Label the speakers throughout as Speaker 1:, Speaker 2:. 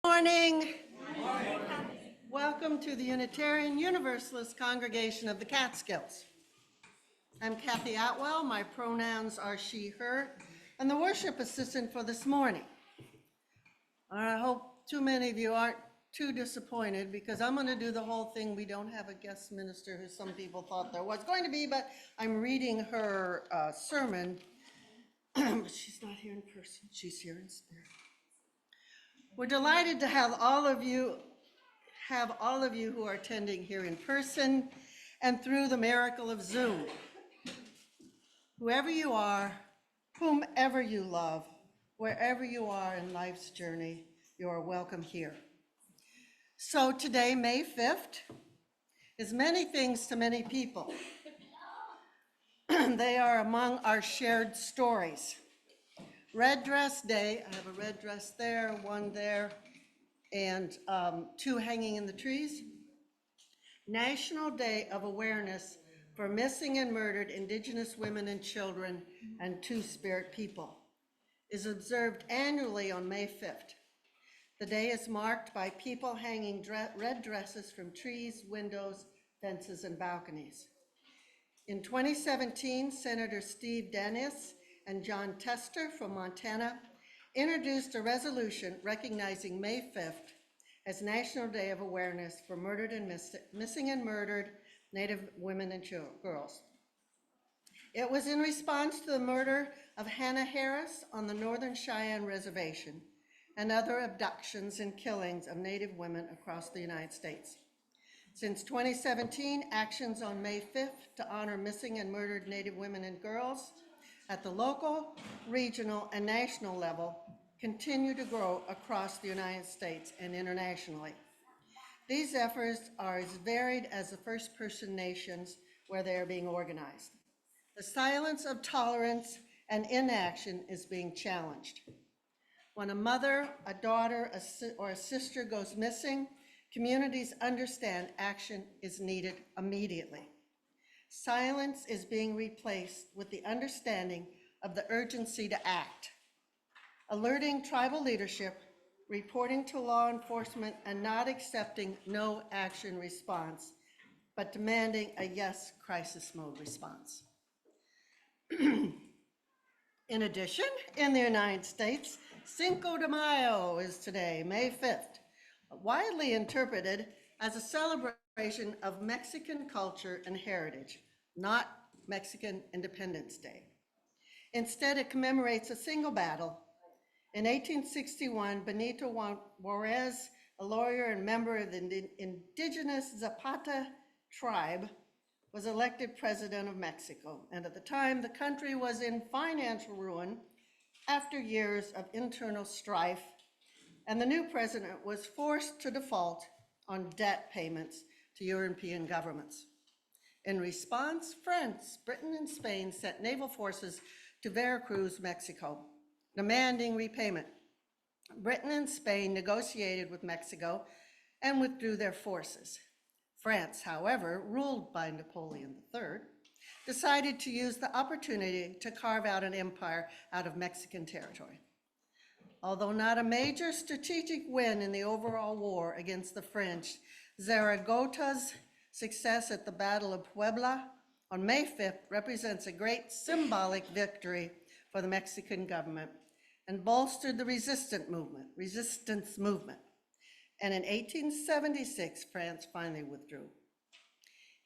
Speaker 1: Morning. Welcome to the Unitarian Universalist Congregation of the Catskills. I'm Kathy Atwell. My pronouns are she, her, and the worship assistant for this morning. I hope too many of you aren't too disappointed because I'm going to do the whole thing. We don't have a guest minister who some people thought there was going to be, but I'm reading her sermon. But she's not here in person. She's here in spirit. We're delighted to have all of you who are attending here in person and through the miracle of Zoom. Whoever you are, whomever you love, wherever you are in life's journey, you are welcome here. So today, May 5th, is many things to many people. They are among our shared stories. Red Dress Day, I have a red dress there, one there, and two hanging in the trees. National Day of Awareness for Missing and Murdered Indigenous Women and Children and Two-Spirit People is observed annually on May 5th. The day is marked by people hanging red dresses from trees, windows, fences, and balconies. In 2017, Senator Steve Dennis and John Tester from Montana introduced a resolution recognizing May 5th as National Day of Awareness for missing and murdered Native women and girls. It was in response to the murder of Hannah Harris on the Northern Cheyenne Reservation and other abductions and killings of Native women across the United States. Since 2017, actions on May 5th to honor missing and murdered Native women and girls at the local, regional, and national level continue to grow across the United States and internationally. These efforts are as varied as the first-person nations where they are being organized. The silence of tolerance and inaction is being challenged. When a mother, a daughter, or a sister goes missing, communities understand action is needed immediately. Silence is being replaced with the understanding of the urgency to act. Alerting tribal leadership, reporting to law enforcement, and not accepting no action response, but demanding a yes crisis mode response. In addition, in the United States, Cinco de Mayo is today, May 5th, widely interpreted as a celebration of Mexican culture and heritage, not Mexican Independence Day. Instead, it commemorates a single battle. In 1861, Benito Juarez, a lawyer and member of the indigenous Zapata tribe, was elected president of Mexico. And at the time, the country was in financial ruin after years of internal strife, and the new president was forced to default on debt payments to European governments. In response, France, Britain, and Spain sent naval forces to Veracruz, Mexico, demanding repayment. Britain and Spain negotiated with Mexico and withdrew their forces. France, however, ruled by Napoleon III, decided to use the opportunity to carve out an empire out of Mexican territory. Although not a major strategic win in the overall war against the French, Zaragoza's success at the Battle of Puebla on May 5th represents a great symbolic victory for the Mexican government and bolstered the resistance movement. And in 1876, France finally withdrew.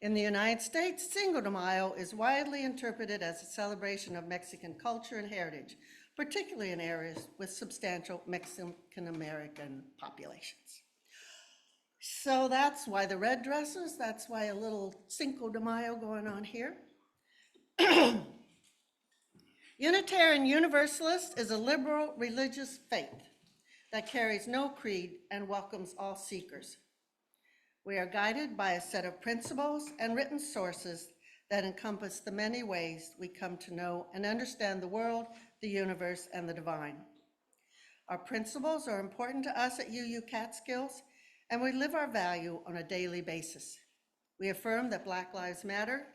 Speaker 1: In the United States, Cinco de Mayo is widely interpreted as a celebration of Mexican culture and heritage, particularly in areas with substantial Mexican-American populations. So that's why the red dresses, that's why a little Cinco de Mayo going on here. Unitarian Universalist is a liberal religious faith that carries no creed and welcomes all seekers. We are guided by a set of principles and written sources that encompass the many ways we come to know and understand the world, the universe, and the divine. Our principles are important to us at UU Catskills, and we live our value on a daily basis. We affirm that Black Lives Matter.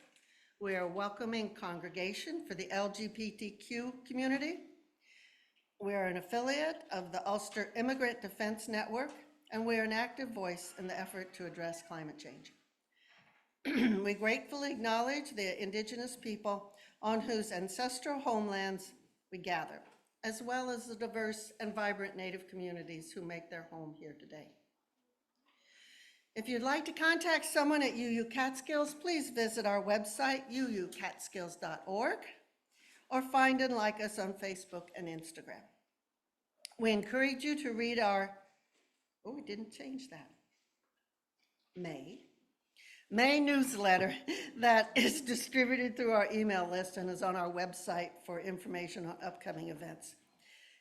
Speaker 1: We are a welcoming congregation for the LGBTQ community. We're an affiliate of the Ulster Immigrant Defense Network, and we're an active voice in the effort to address climate change. We gratefully acknowledge the Indigenous people on whose ancestral homelands we gather, as well as the diverse and vibrant Native communities who make their home here today. If you'd like to contact someone at UU Catskills, please visit our website, uucatskills.org, or find and like us on Facebook and Instagram. We encourage you to read our, oh, we didn't change that, May newsletter that is distributed through our email list and is on our website for information on upcoming events.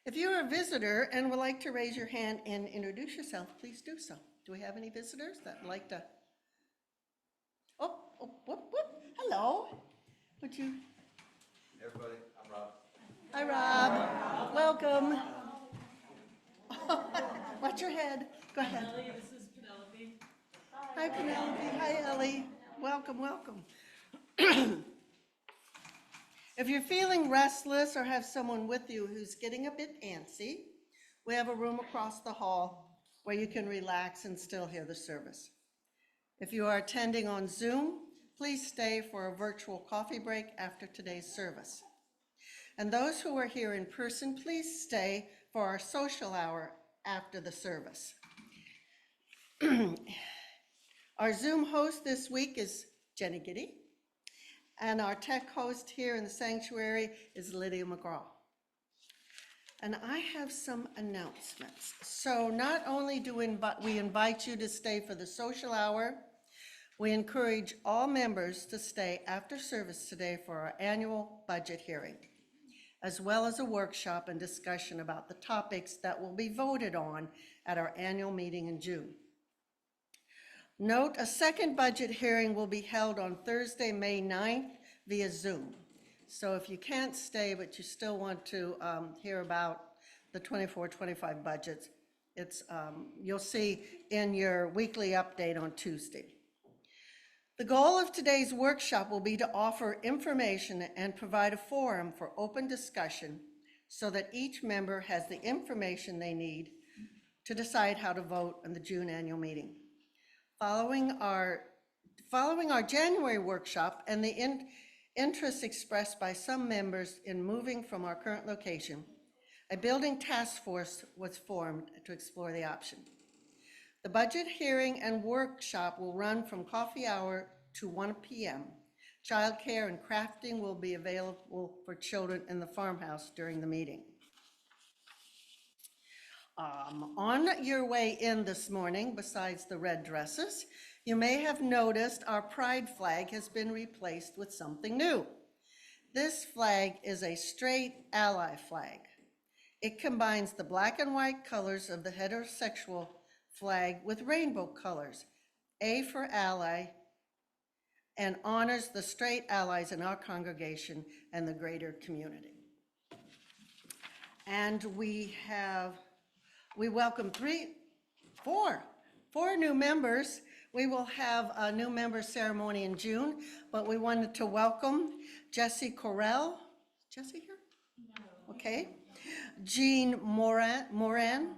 Speaker 1: If you're a visitor and would like to raise your hand and introduce yourself, please do so. Do we have any visitors that would like to? Whoop. Hello. Would you?
Speaker 2: Hey everybody, I'm Rob.
Speaker 1: Hi, Rob. Welcome. Watch your head. Go ahead.
Speaker 3: Ellie, this is Penelope.
Speaker 1: Hi, Penelope. Hi, Ellie. Welcome. If you're feeling restless or have someone with you who's getting a bit antsy, we have a room across the hall where you can relax and still hear the service. If you are attending on Zoom, please stay for a virtual coffee break after today's service. And those who are here in person, please stay for our social hour after the service. Our Zoom host this week is Jenny Giddy, and our tech host here in the sanctuary is Lydia McGraw. And I have some announcements. So not only do we invite you to stay for the social hour, we encourage all members to stay after service today for our annual budget hearing, as well as a workshop and discussion about the topics that will be voted on at our annual meeting in June. Note, a second budget hearing will be held on Thursday, May 9th via Zoom. So if you can't stay, but you still want to hear about the 24-25 budgets, you'll see in your weekly update on Tuesday. The goal of today's workshop will be to offer information and provide a forum for open discussion so that each member has the information they need to decide how to vote in the June annual meeting. Following our January workshop and the interest expressed by some members in moving from our current location, a building task force was formed to explore the option. The budget hearing and workshop will run from coffee hour to 1 p.m. Childcare and crafting will be available for children in the farmhouse during the meeting. On your way in this morning, besides the red dresses, you may have noticed our pride flag has been replaced with something new. This flag is a straight ally flag. It combines the black and white colors of the heterosexual flag with rainbow colors, A for ally, and honors the straight allies in our congregation and the greater community. And we welcome four new members. We will have a new member ceremony in June, but we wanted to welcome Jessie Correll. Jessie here? No. Okay. Jean Moran.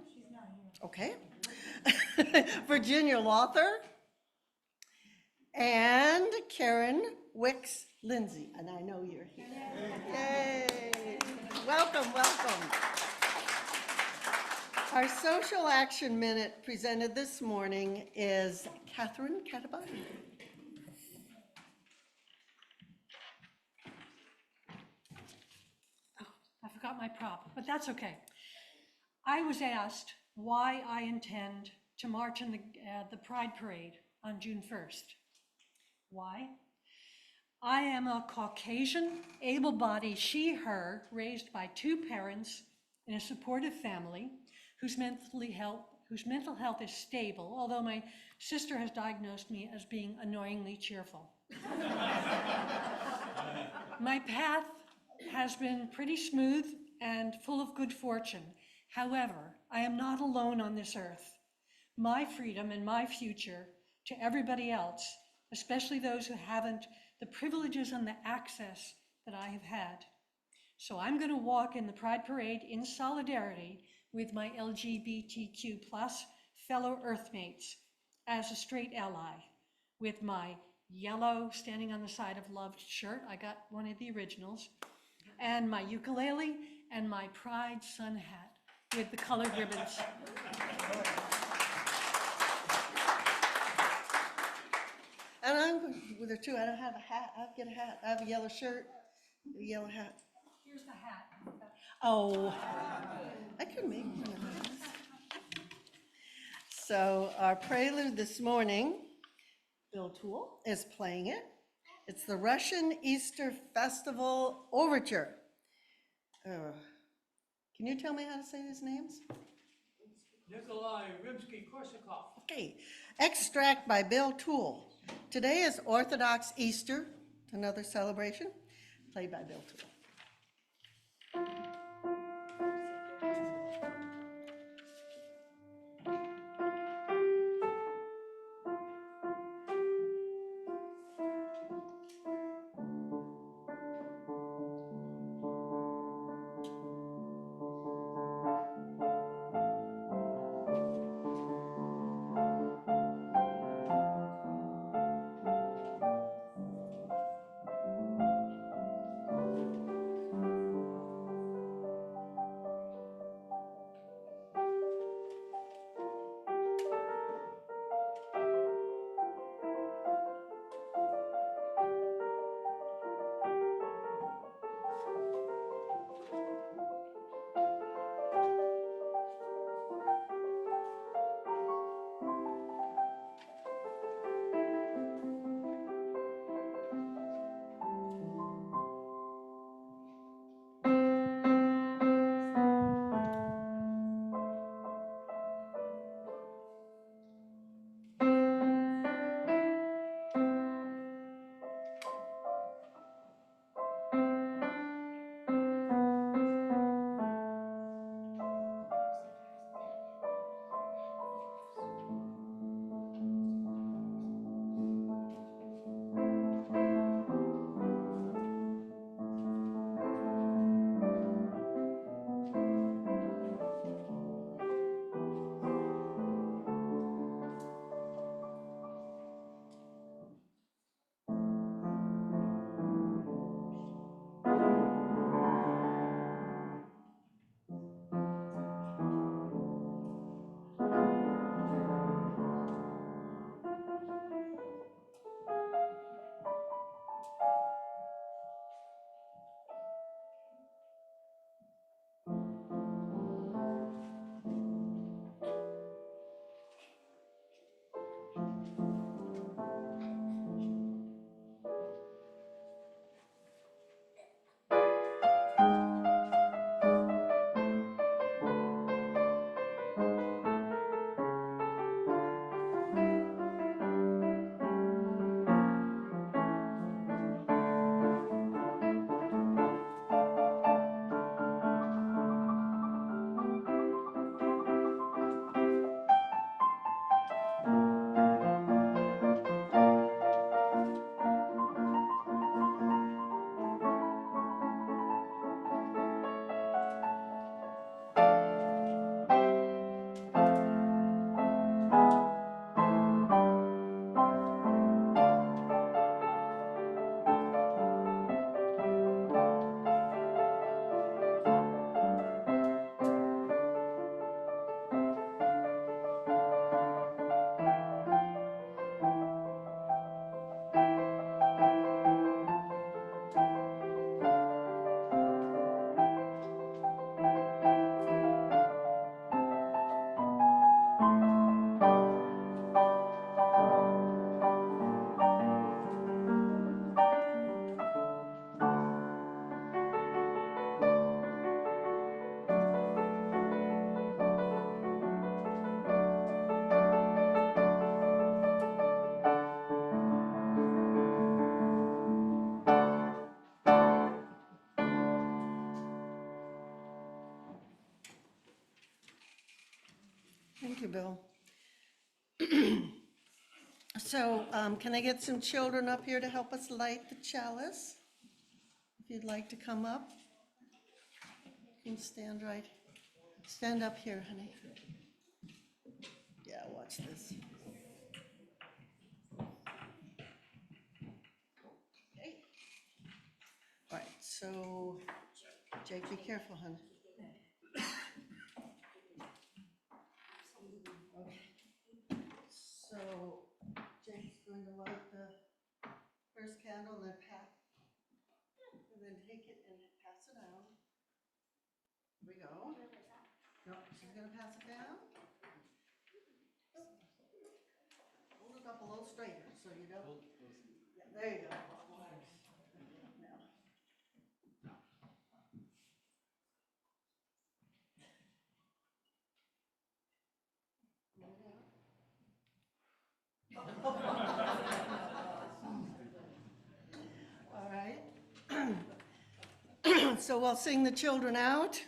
Speaker 1: She's not here. Okay. Virginia Lawther. And Karen Wicks Lindsay. And I know you're here. Yay. Welcome. Our social action minute presented this morning is Catherine Catabani.
Speaker 3: Oh, I forgot my prop, but that's okay. I was asked why I intend to march in the Pride Parade on June 1st. Why? I am a Caucasian, able-bodied she/her raised by two parents in a supportive family whose mental health is stable, although my sister has diagnosed me as being annoyingly cheerful. My path has been pretty smooth and full of good fortune. However, I am not alone on this earth. My freedom and my future to everybody else, especially those who haven't the privileges and the access that I have had, So I'm going to walk in the Pride Parade in solidarity with my LGBTQ plus fellow Earthmates as a straight ally with my yellow standing on the side of loved shirt. I got one of the originals, and my ukulele and my Pride sun hat with the colored ribbons.
Speaker 1: And I'm with her too. I don't have a hat. I'll get a hat. I have a yellow shirt, a yellow hat.
Speaker 3: Here's the hat.
Speaker 1: Oh, I could make one of those. So our prelude this morning, Bill Toole is playing it. It's the Russian Easter Festival Overture. Can you tell me how to say these names?
Speaker 4: Nikolai Rimsky-Korsakov.
Speaker 1: Okay, extract by Bill Toole. Today is Orthodox Easter, another celebration, played by Bill Toole. Thank you, Bill. So can I get some children up here to help us light the chalice? If you'd like to come up. You can stand up here, honey. Yeah, watch this. Okay. All right, so Jake, be careful, honey. Okay. So Jake's going to light the first candle and then take it and pass it out. Here we go. No, she's gonna pass it down. Hold it up a little straighter so you don't. Yeah, there you go. Now. All right. So we'll sing the children out.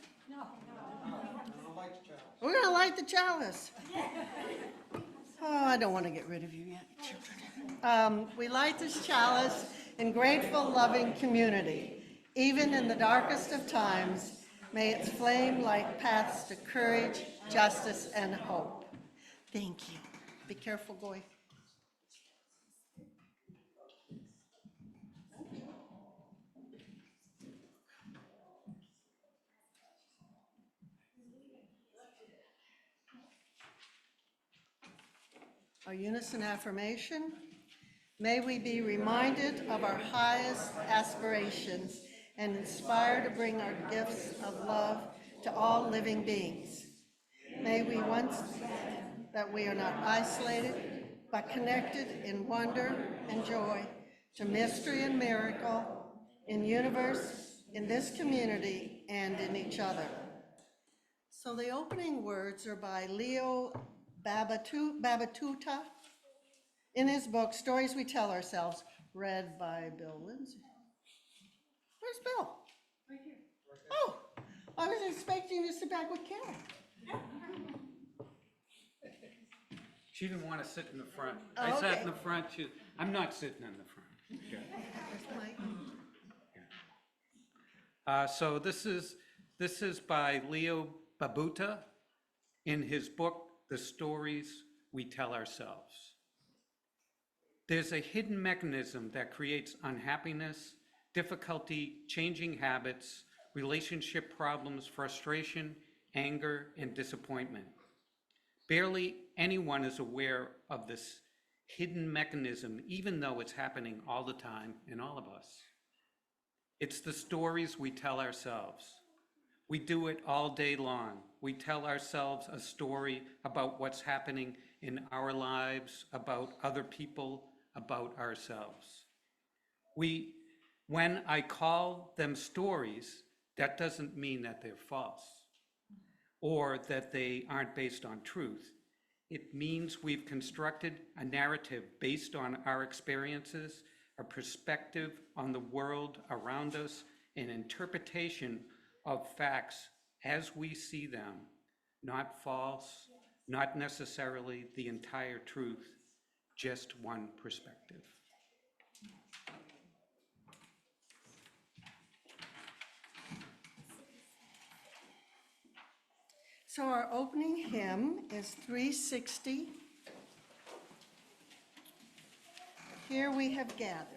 Speaker 1: We're gonna light the chalice. Oh, I don't want to get rid of you yet, children. We light this chalice in grateful, loving community. Even in the darkest of times, may its flame light paths to courage, justice, and hope. Thank you. Be careful, Goy. Our unison affirmation. May we be reminded of our highest aspirations and inspired to bring our gifts of love to all living beings. May we once that we are not isolated, but connected in wonder and joy to mystery and miracle in universe, in this community, and in each other. So the opening words are by Leo Babatuta in his book, Stories We Tell Ourselves, read by Bill Lindsay. Where's Bill?
Speaker 3: Right here.
Speaker 1: Oh, I was expecting you to sit back with Karen.
Speaker 5: She didn't want to sit in the front.
Speaker 1: Oh,
Speaker 5: I sat
Speaker 1: okay.
Speaker 5: in the front. I'm not sitting in the front.
Speaker 1: Where's Mike?
Speaker 5: So this is by Leo Babuta in his book, The Stories We Tell Ourselves. There's a hidden mechanism that creates unhappiness, difficulty, changing habits, relationship problems, frustration, anger, and disappointment. Barely anyone is aware of this hidden mechanism, even though it's happening all the time in all of us. It's the stories we tell ourselves. We do it all day long. We tell ourselves a story about what's happening in our lives, about other people, about ourselves. When I call them stories, that doesn't mean that they're false or that they aren't based on truth. It means we've constructed a narrative based on our experiences, a perspective on the world around us, an interpretation of facts as we see them, not false, not necessarily the entire truth, just one perspective.
Speaker 1: So our opening hymn is 360. Here we have gathered.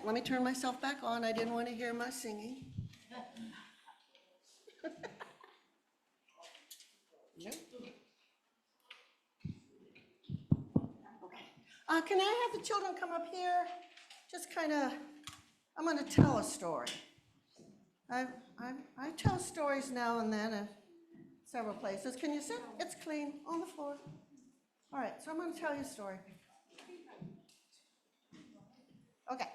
Speaker 1: let me turn myself back on. I didn't want to hear my singing. Nope. Can I have the children come up here? Just kind of, I'm going to tell a story. I tell stories now and then at several places. Can you sit? It's clean, on the floor. All right, so I'm going to tell you a story. Okay.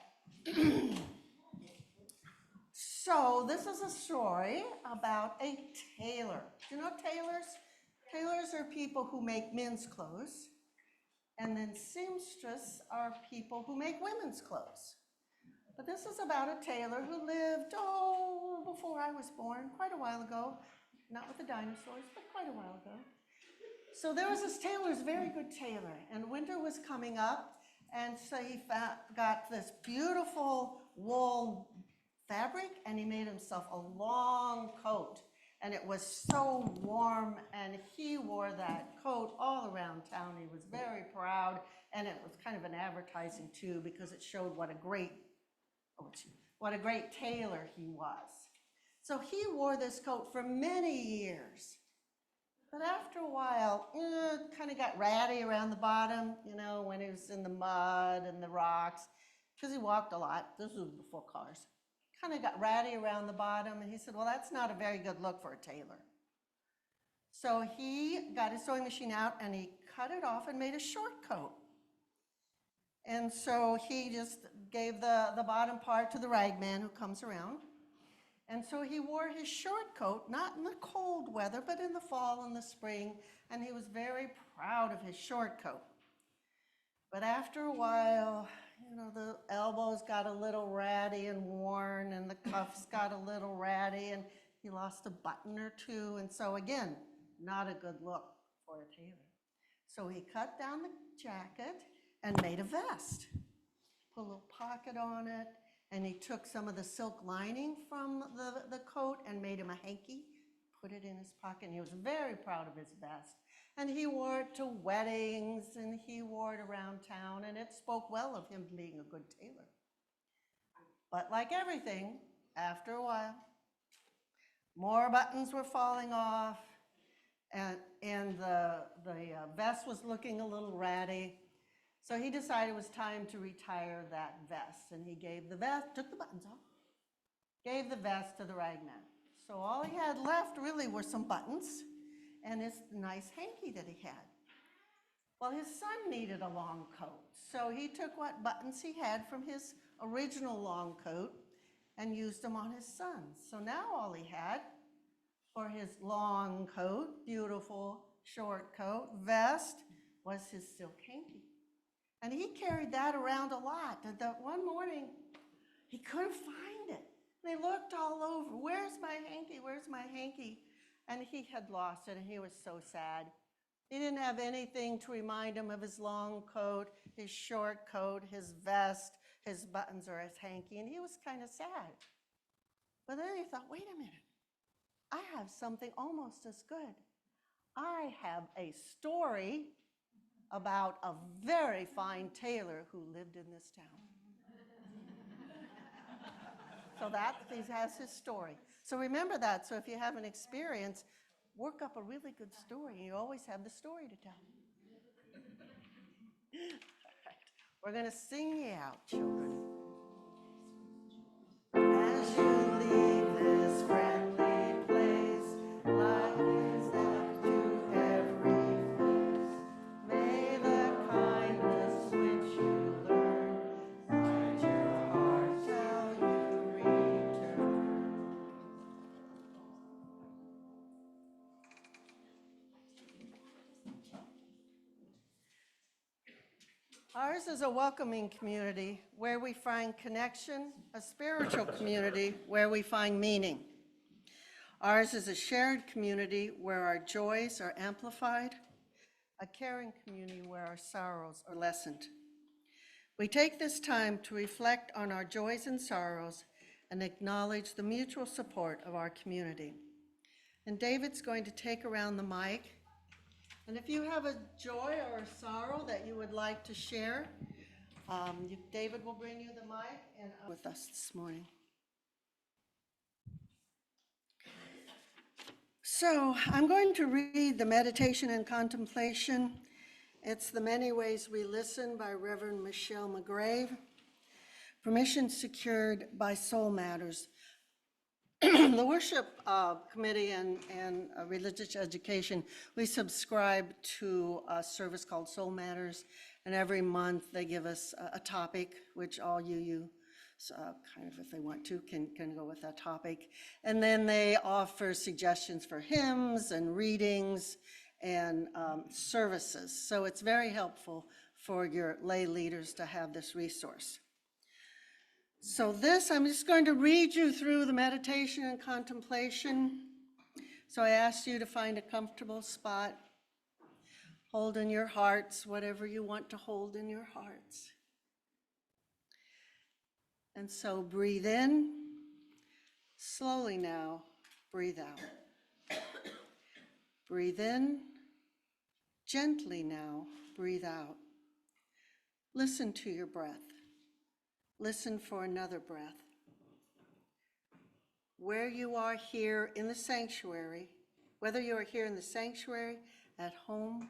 Speaker 1: So this is a story about a tailor. Do you know tailors? Tailors are people who make men's clothes, and then seamstress are people who make women's clothes. But this is about a tailor who lived, before I was born, quite a while ago. Not with the dinosaurs, but quite a while ago. So there was this tailor, who's a very good tailor, and winter was coming up, and so he got this beautiful wool fabric, and he made himself a long coat, and it was so warm, and he wore that coat all around town. He was very proud, and it was kind of an advertising too, because it showed what a great tailor he was. So he wore this coat for many years. But after a while, it kind of got ratty around the bottom, when he was in the mud and the rocks, because he walked a lot. This was before cars. Kind of got ratty around the bottom, and he said, well, that's not a very good look for a tailor. So he got his sewing machine out, and he cut it off and made a short coat. And so he just gave the bottom part to the rag man who comes around. And so he wore his short coat, not in the cold weather, but in the fall and the spring, and he was very proud of his short coat. But after a while, the elbows got a little ratty and worn, and the cuffs got a little ratty, and he lost a button or two, and so again, not a good look for a tailor. So he cut down the jacket and made a vest, put a little pocket on it, and he took some of the silk lining from the coat and made him a hanky, put it in his pocket, and he was very proud of his vest. And he wore it to weddings, and he wore it around town, and it spoke well of him being a good tailor. But like everything, after a while, more buttons were falling off, and the vest was looking a little ratty. So he decided it was time to retire that vest, and he gave the vest, took the buttons off, gave the vest to the rag man. So all he had left really were some buttons and his nice hanky that he had. Well, his son needed a long coat, so he took what buttons he had from his original long coat and used them on his son. So now all he had for his long coat, beautiful short coat, vest, was his silk hanky. And he carried that around a lot. And one morning, he couldn't find it. And he looked all over. Where's my hanky? Where's my hanky? And he had lost it, and he was so sad. He didn't have anything to remind him of his long coat, his short coat, his vest, his buttons, or his hanky, and he was kind of sad. But then he thought, wait a minute. I have something almost as good. I have a story about a very fine tailor who lived in this town. So that he has his story. So remember that. So if you have an experience, work up a really good story. You always have the story to tell. All right. We're going to sing you out, children. As you leave this friendly place, life is up to every face. May the kindness which you learn guide your heart till you return. Ours is a welcoming community where we find connection, a spiritual community where we find meaning. Ours is a shared community where our joys are amplified, a caring community where our sorrows are lessened. We take this time to reflect on our joys and sorrows and acknowledge the mutual support of our community. And David's going to take around the mic. And if you have a joy or a sorrow that you would like to share, David will bring you the mic and with us this morning. So I'm going to read the Meditation and Contemplation. It's The Many Ways We Listen by Reverend Michelle McGrave. Permission secured by Soul Matters. The worship committee and religious education, we subscribe to a service called Soul Matters, and every month they give us a topic, which all you kind of, if they want to, can go with that topic. And then they offer suggestions for hymns and readings and services. So it's very helpful for your lay leaders to have this resource. So I'm just going to read you through the meditation and contemplation. So I ask you to find a comfortable spot. Hold in your hearts whatever you want to hold in your hearts. And so breathe in. Slowly now, breathe out. Breathe in. Gently now, breathe out. Listen to your breath. Listen for another breath. Where you are here in the sanctuary, whether you are here in the sanctuary, at home,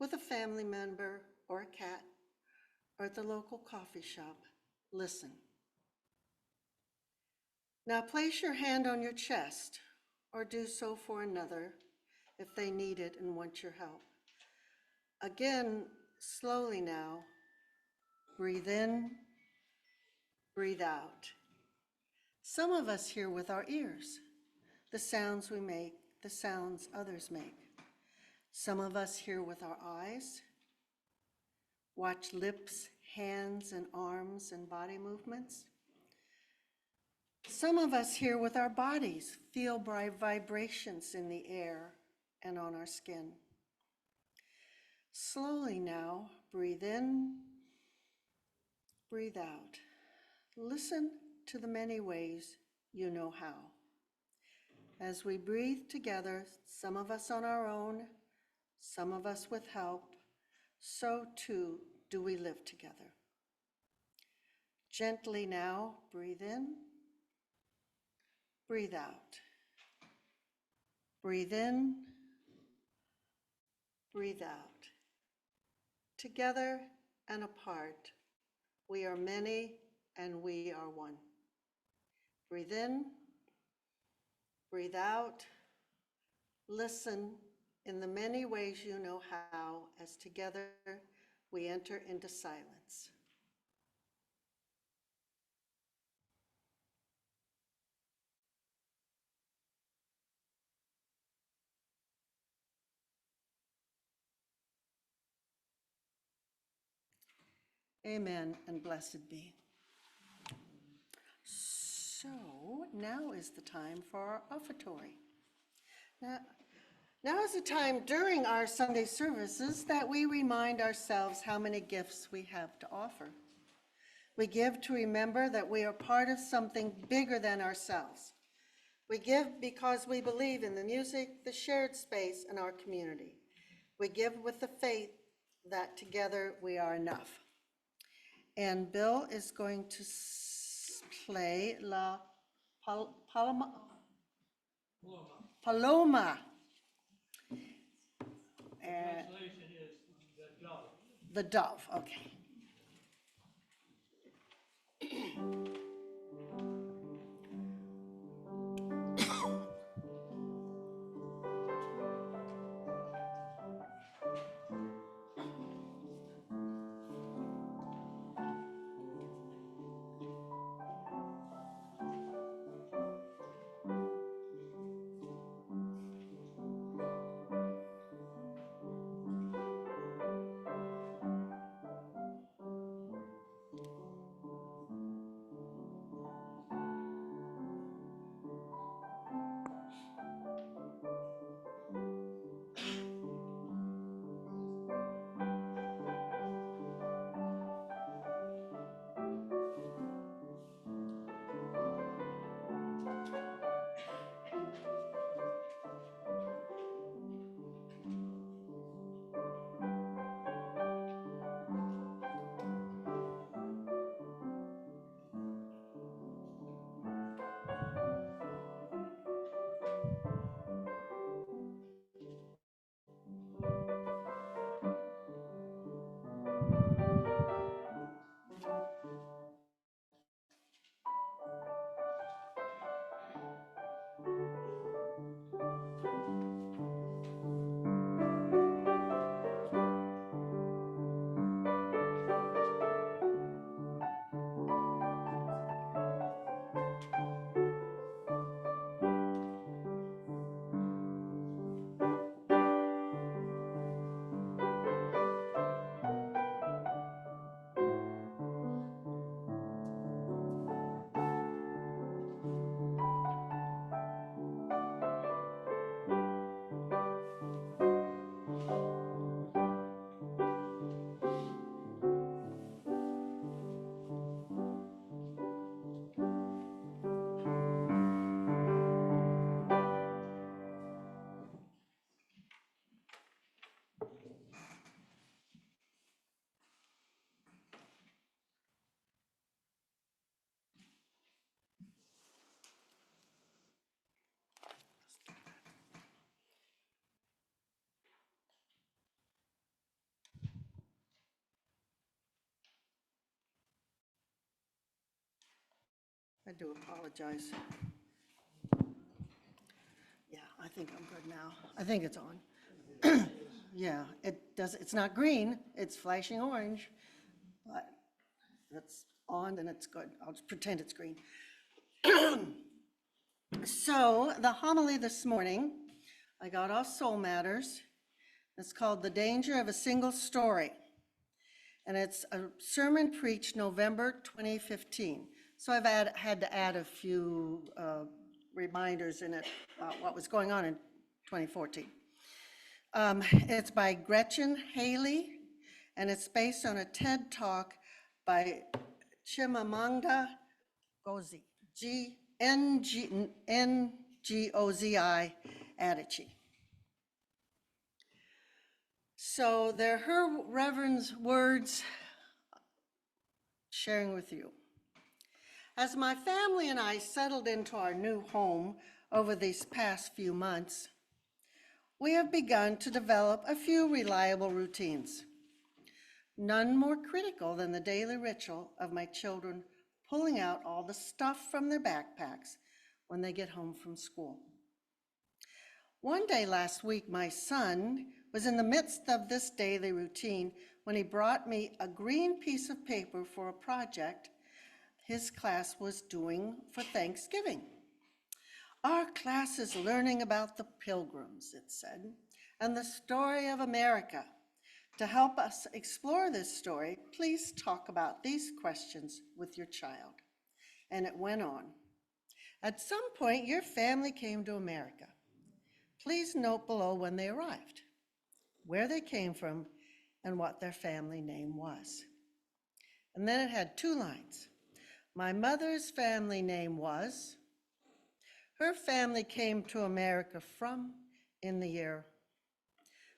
Speaker 1: with a family member or a cat, or at the local coffee shop, listen. Now place your hand on your chest, or do so for another if they need it and want your help. Again, slowly now, breathe in, breathe out. Some of us hear with our ears, the sounds we make, the sounds others make. Some of us hear with our eyes, watch lips, hands, and arms and body movements. Some of us hear with our bodies, feel bright vibrations in the air and on our skin. Slowly now, breathe in, breathe out. Listen to the many ways you know how. As we breathe together, some of us on our own, some of us with help, so too do we live together. Gently now, breathe in, breathe out. Breathe in, breathe out. Together and apart, we are many and we are one. Breathe in, breathe out. Listen in the many ways you know how, as together we enter into silence. Amen and blessed be. So now is the time for our offertory. Now is the time during our Sunday services that we remind ourselves how many gifts we have to offer. We give to remember that we are part of something bigger than ourselves. We give because we believe in the music, the shared space, and our community. We give with the faith that together we are enough. And Bill is going to play La Paloma. Paloma.
Speaker 4: Translation is the dove.
Speaker 1: The dove, okay. I do apologize. Yeah, I think I'm good now. I think it's on. Yeah, it's not green, it's flashing orange, but it's on and it's good. I'll just pretend it's green. So the homily this morning, I got off Soul Matters. It's called The Danger of a Single Story. And it's a sermon preached November 2015. So I've had to add a few reminders in it about what was going on in 2014. It's by Gretchen Haley, and it's based on a TED Talk by Chimamanda Ngozi, Ngozi Adichie. So they're her Reverend's words sharing with you. As my family and I settled into our new home over these past few months, we have begun to develop a few reliable routines, none more critical than the daily ritual of my children pulling out all the stuff from their backpacks when they get home from school. One day last week, my son was in the midst of this daily routine when he brought me a green piece of paper for a project his class was doing for Thanksgiving. Our class is learning about the Pilgrims, it said, and the story of America. To help us explore this story, please talk about these questions with your child. And it went on. At some point, your family came to America. Please note below when they arrived, where they came from, and what their family name was. And then it had 2 lines. My mother's family name was, her family came to America from, in the year.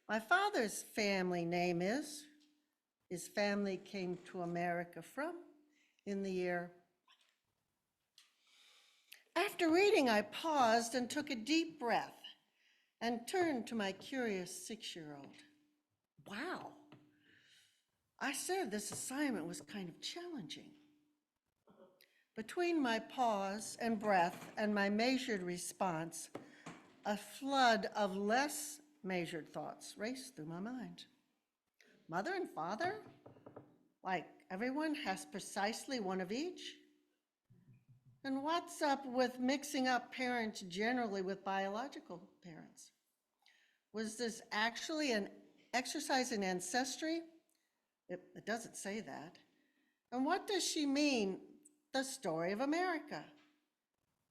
Speaker 1: My father's family name is, his family came to America from, in the year. After reading, I paused and took a deep breath and turned to my curious 6-year-old. Wow, I said this assignment was kind of challenging. Between my pause and breath and my measured response, a flood of less measured thoughts raced through my mind. Mother and father? Like everyone has precisely one of each? And what's up with mixing up parents generally with biological parents? Was this actually an exercise in ancestry? It doesn't say that. And what does she mean, the story of America?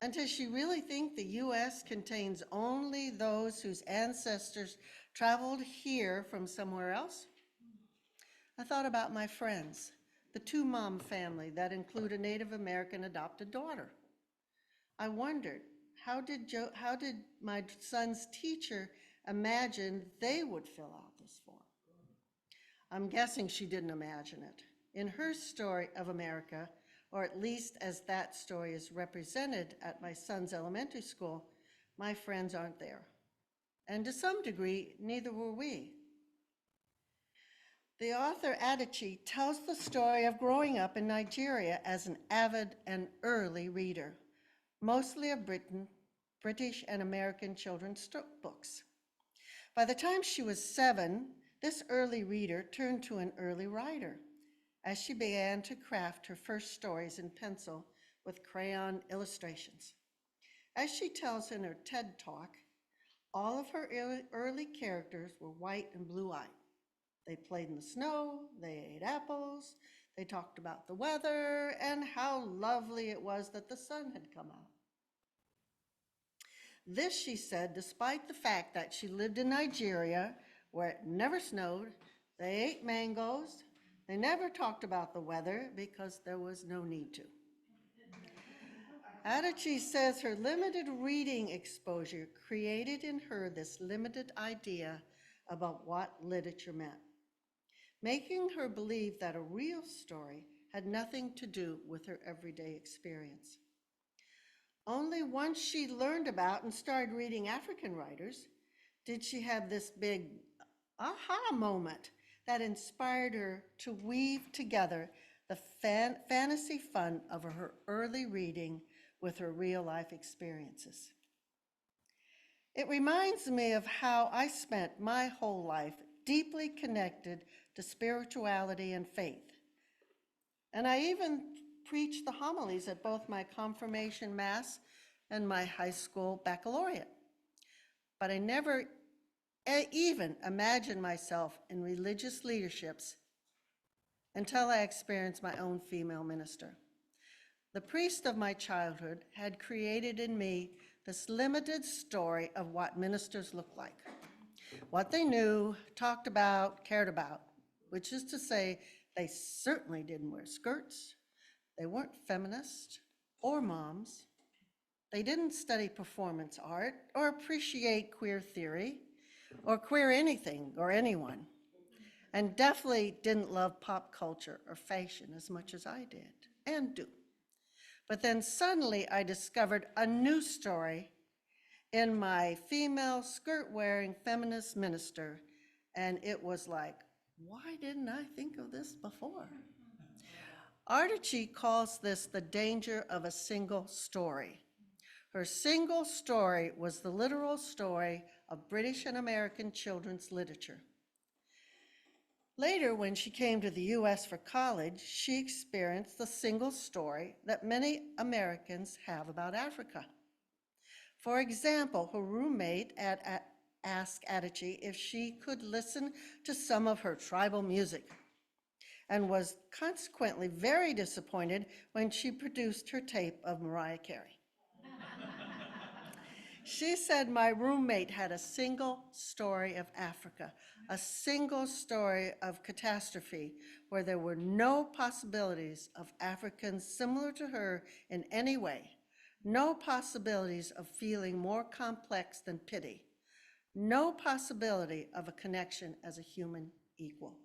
Speaker 1: And does she really think the US contains only those whose ancestors traveled here from somewhere else? I thought about my friends, the 2-mom family that include a Native American adopted daughter. I wondered, how did my son's teacher imagine they would fill out this form? I'm guessing she didn't imagine it. In her story of America, or at least as that story is represented at my son's elementary school, my friends aren't there. And to some degree, neither were we. The author Adichie tells the story of growing up in Nigeria as an avid and early reader, mostly of British and American children's books. By the time she was 7, this early reader turned to an early writer as she began to craft her first stories in pencil with crayon illustrations. As she tells in her TED Talk, all of her early characters were white and blue-eyed. They played in the snow, they ate apples, they talked about the weather and how lovely it was that the sun had come out. This, she said, despite the fact that she lived in Nigeria, where it never snowed, they ate mangoes, they never talked about the weather because there was no need to. Adichie says her limited reading exposure created in her this limited idea about what literature meant, making her believe that a real story had nothing to do with her everyday experience. Only once she learned about and started reading African writers did she have this big aha moment that inspired her to weave together the fantasy fun of her early reading with her real-life experiences. It reminds me of how I spent my whole life deeply connected to spirituality and faith. And I even preached the homilies at both my confirmation mass and my high school baccalaureate. But I never even imagined myself in religious leaderships until I experienced my own female minister. The priest of my childhood had created in me this limited story of what ministers look like, what they knew, talked about, cared about, which is to say, they certainly didn't wear skirts, they weren't feminist or moms, they didn't study performance art or appreciate queer theory or queer anything or anyone, and definitely didn't love pop culture or fashion as much as I did and do. But then suddenly I discovered a new story in my female skirt-wearing feminist minister, and it was like, why didn't I think of this before? Artici calls this the danger of a single story. Her single story was the literal story of British and American children's literature. Later, when she came to the US for college, she experienced the single story that many Americans have about Africa. For example, her roommate asked Attici if she could listen to some of her tribal music, and was consequently very disappointed when she produced her tape of Mariah Carey. She said my roommate had a single story of Africa, a single story of catastrophe where there were no possibilities of Africans similar to her in any way, no possibilities of feeling more complex than pity, no possibility of a connection as a human equal.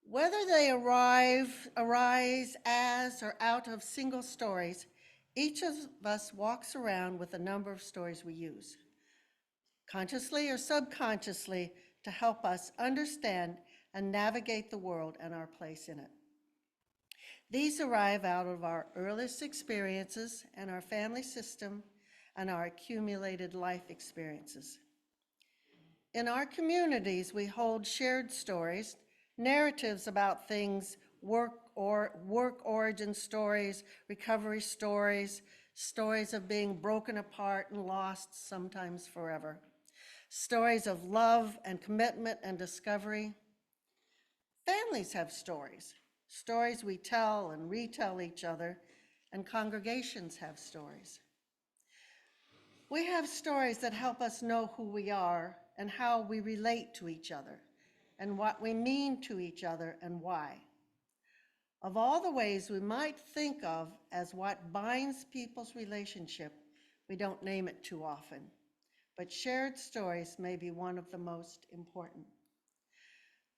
Speaker 1: Whether they arise as or out of single stories, each of us walks around with a number of stories we use, consciously or subconsciously, to help us understand and navigate the world and our place in it. These arrive out of our earliest experiences and our family system and our accumulated life experiences. In our communities, we hold shared stories, narratives about things, work origin stories, recovery stories, stories of being broken apart and lost, sometimes forever, stories of love and commitment and discovery. Families have stories, stories we tell and retell each other, and congregations have stories. We have stories that help us know who we are and how we relate to each other, and what we mean to each other and why. Of all the ways we might think of as what binds people's relationship, we don't name it too often, but shared stories may be one of the most important.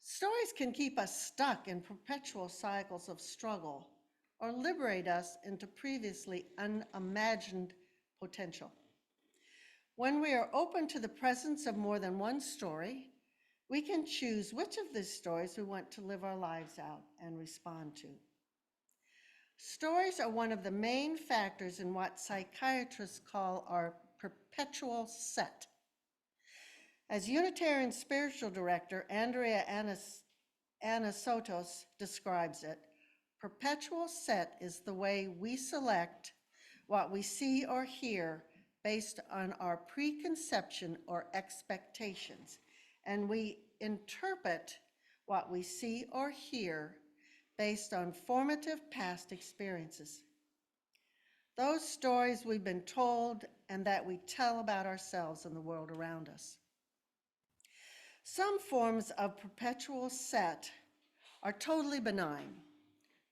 Speaker 1: Stories can keep us stuck in perpetual cycles of struggle or liberate us into previously unimagined potential. When we are open to the presence of more than one story, we can choose which of these stories we want to live our lives out and respond to. Stories are one of the main factors in what psychiatrists call our perpetual set. As Unitarian spiritual director Andrea Anasotos describes it, perpetual set is the way we select what we see or hear based on our preconception or expectations, and we interpret what we see or hear based on formative past experiences. Those stories we've been told and that we tell about ourselves and the world around us. Some forms of perpetual set are totally benign.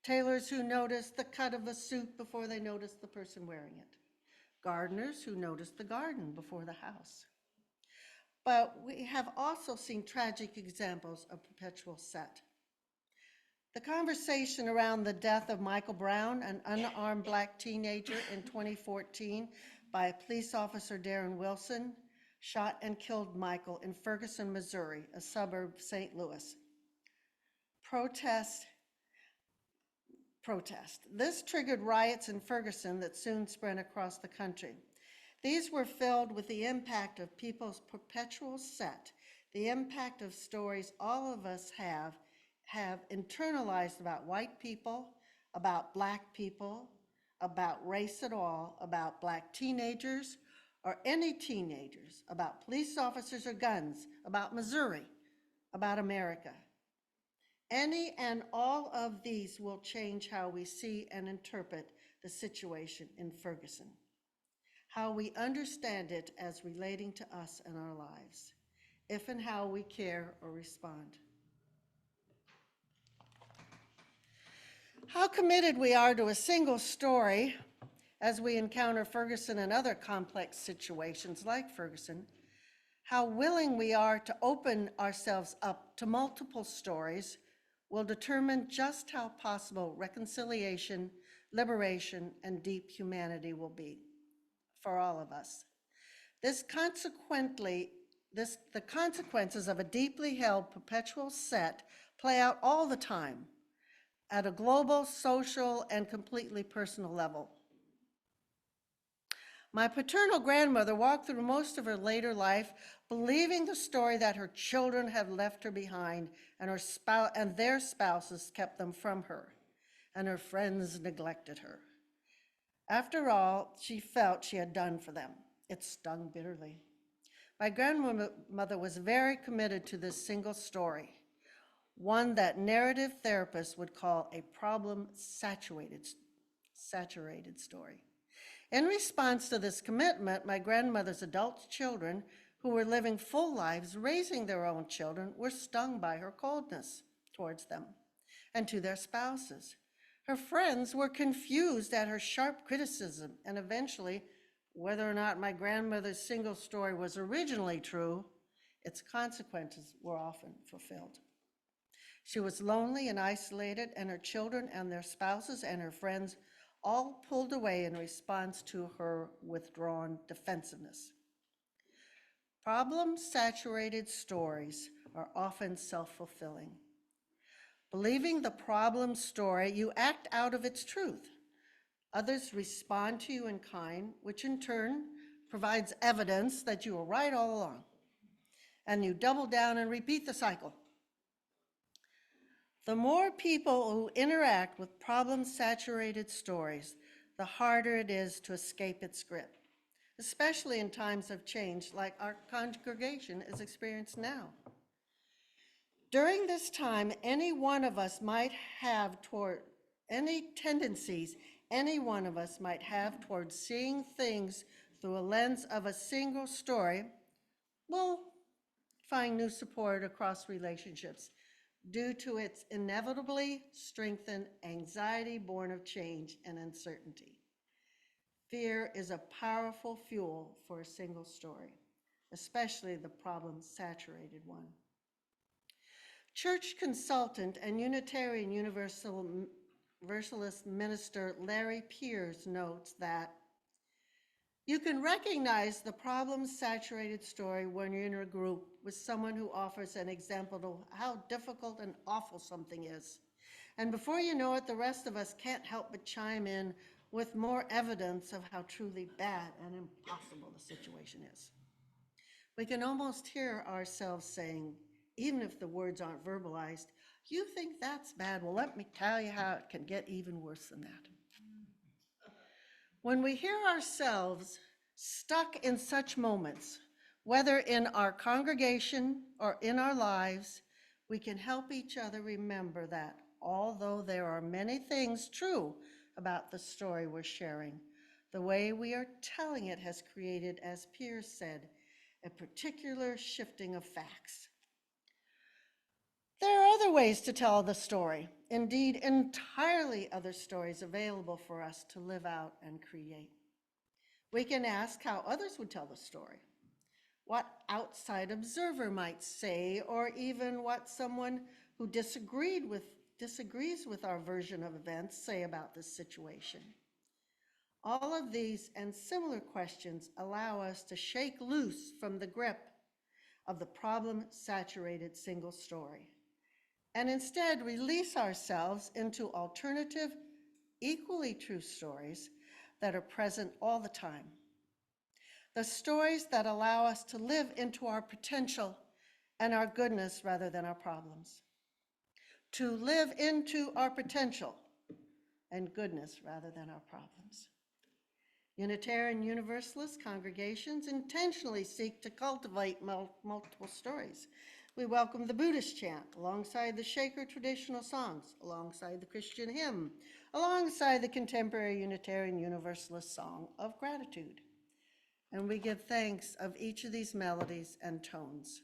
Speaker 1: Tailors who notice the cut of a suit before they notice the person wearing it. Gardeners who notice the garden before the house. But we have also seen tragic examples of perpetual set. The conversation around the death of Michael Brown, an unarmed Black teenager in 2014 by police officer Darren Wilson, shot and killed Michael in Ferguson, Missouri, a suburb of St. Louis. Protests protest. This triggered riots in Ferguson that soon spread across the country. These were filled with the impact of people's perpetual set, the impact of stories all of us have internalized about white people, about Black people, about race at all, about Black teenagers or any teenagers, about police officers or guns, about Missouri, about America. Any and all of these will change how we see and interpret the situation in Ferguson, how we understand it as relating to us and our lives, if and how we care or respond. How committed we are to a single story as we encounter Ferguson and other complex situations like Ferguson, how willing we are to open ourselves up to multiple stories will determine just how possible reconciliation, liberation, and deep humanity will be for all of us. The consequences of a deeply held perpetual set play out all the time at a global, social, and completely personal level. My paternal grandmother walked through most of her later life believing the story that her children had left her behind and their spouses kept them from her, and her friends neglected her. After all, she felt she had done for them. It stung bitterly. My grandmother was very committed to this single story, one that narrative therapists would call a problem-saturated story. In response to this commitment, my grandmother's adult children, who were living full lives raising their own children, were stung by her coldness towards them and to their spouses. Her friends were confused at her sharp criticism, and eventually, whether or not my grandmother's single story was originally true, its consequences were often fulfilled. She was lonely and isolated, and her children and their spouses and her friends all pulled away in response to her withdrawn defensiveness. Problem-saturated stories are often self-fulfilling. Believing the problem story, you act out of its truth. Others respond to you in kind, which in turn provides evidence that you were right all along. And you double down and repeat the cycle. The more people who interact with problem-saturated stories, the harder it is to escape its grip, especially in times of change like our congregation is experiencing now. During this time, any one of us might have toward seeing things through a lens of a single story will find new support across relationships due to its inevitably strengthened anxiety born of change and uncertainty. Fear is a powerful fuel for a single story, especially the problem-saturated one. Church consultant and Unitarian Universalist minister Larry Pierce notes that you can recognize the problem-saturated story when you're in a group with someone who offers an example of how difficult and awful something is. And before you know it, the rest of us can't help but chime in with more evidence of how truly bad and impossible the situation is. We can almost hear ourselves saying, even if the words aren't verbalized, you think that's bad? Well, let me tell you how it can get even worse than that. When we hear ourselves stuck in such moments, whether in our congregation or in our lives, we can help each other remember that although there are many things true about the story we're sharing, the way we are telling it has created, as Pierce said, a particular shifting of facts. There are other ways to tell the story, indeed entirely other stories available for us to live out and create. We can ask how others would tell the story, what outside observer might say, or even what someone who disagrees with our version of events say about this situation. All of these and similar questions allow us to shake loose from the grip of the problem-saturated single story, and instead release ourselves into alternative, equally true stories that are present all the time. The stories that allow us to live into our potential and our goodness rather than our problems. To live into our potential and goodness rather than our problems. Unitarian Universalist congregations intentionally seek to cultivate multiple stories. We welcome the Buddhist chant alongside the Shaker traditional songs, alongside the Christian hymn, alongside the contemporary Unitarian Universalist song of gratitude. And we give thanks of each of these melodies and tones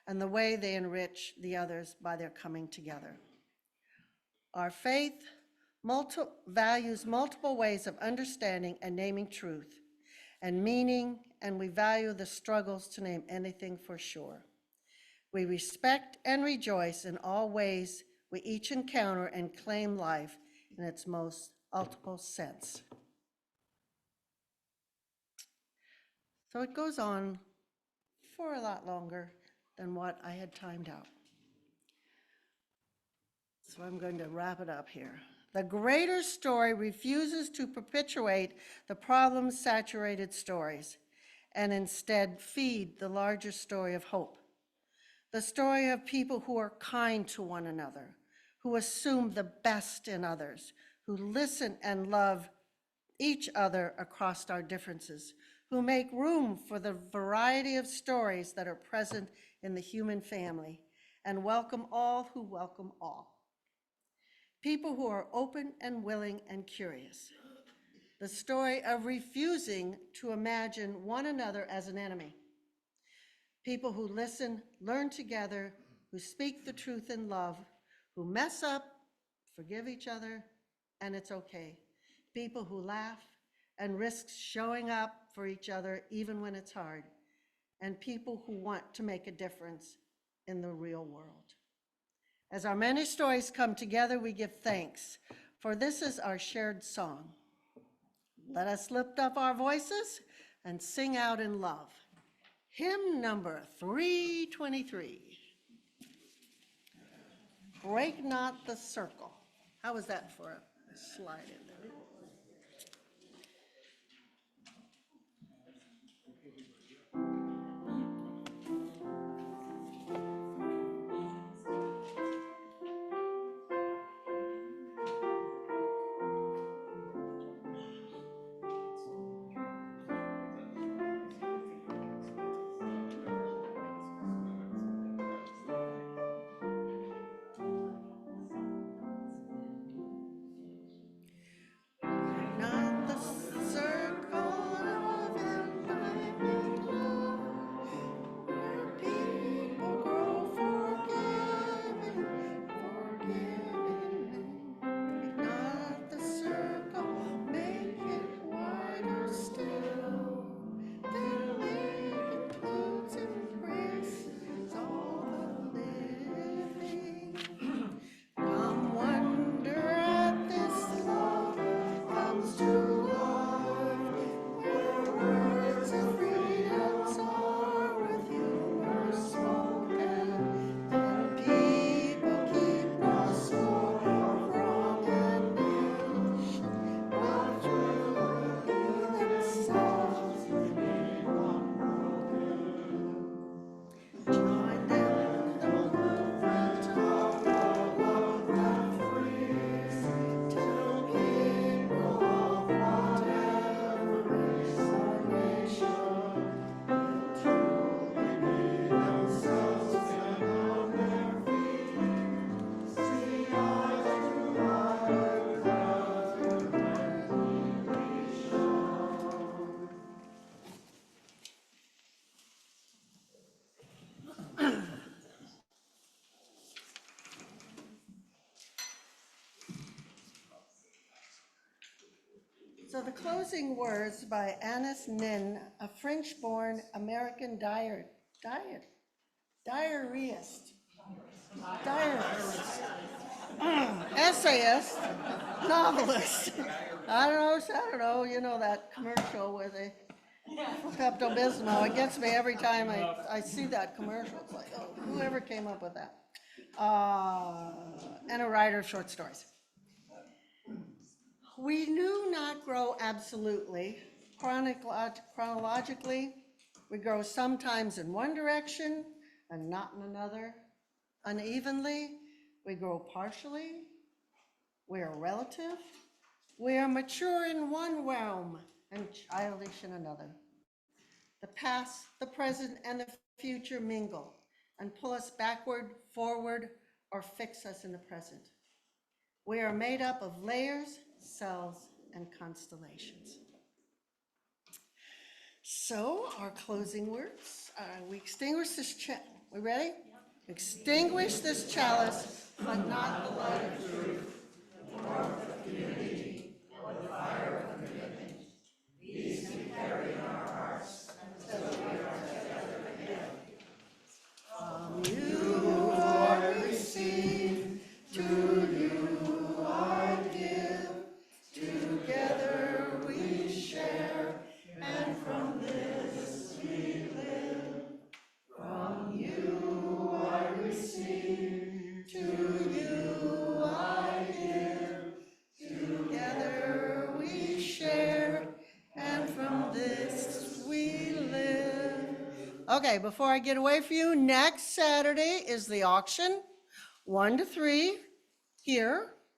Speaker 1: and the way they enrich the others by their coming together. Our faith values multiple ways of understanding and naming truth and meaning, and we value the struggles to name anything for sure. We respect and rejoice in all ways we each encounter and claim life in its most ultimate sense. So it goes on for a lot longer than what I had timed out. So I'm going to wrap it up here. The greater story refuses to perpetuate the problem-saturated stories and instead feed the larger story of hope. The story of people who are kind to one another, who assume the best in others, who listen and love each other across our differences, who make room for the variety of stories that are present in the human family, and welcome all who welcome all. People who are open and willing and curious. The story of refusing to imagine one another as an enemy. People who listen, learn together, who speak the truth in love, who mess up, forgive each other, and it's okay. People who laugh and risk showing up for each other even when it's hard. And people who want to make a difference in the real world. As our many stories come together, we give thanks, for this is our shared song. Let us lift up our voices and sing out in love. Hymn number 323. Break not the circle. How was that for a slide in there? Not the circle of enlightened love, where people grow forgiving, forgiving. Not the circle, make it wider still. Their lake includes embraces all the living. Come wonder at this love comes to life, where words of freedom soar with humor spoken, and people keep no score of wrong and nation, but truly themselves remain unbroken. Join them in the movement of love that frees, till people of whatever race or nation will truly be themselves and on their feet. See eye to eye with love humanity shown. So the closing words by Anis Nin, a French-born American diarist, essayist, novelist. I don't know, you know that commercial where they Pepto-Bismol, it gets me every time I see that commercial. It's like, oh, whoever came up with that? And a writer of short stories. We do not grow absolutely. Chronologically, we grow sometimes in one direction and not in another. Unevenly, we grow partially. We are relative. We are mature in one realm and childish in another. The past, the present, and the future mingle and pull us backward, forward, or fix us in the present. We are made up of layers, cells, and constellations. So our closing words, we extinguish this we ready? Extinguish this chalice, but not the light of truth. You are received, to you I give. Together we share, and from this we live. From you I receive, to you I give. Together we share, and from this we live. Okay, before I get away from you, next Saturday is the auction, 1 to 3, here.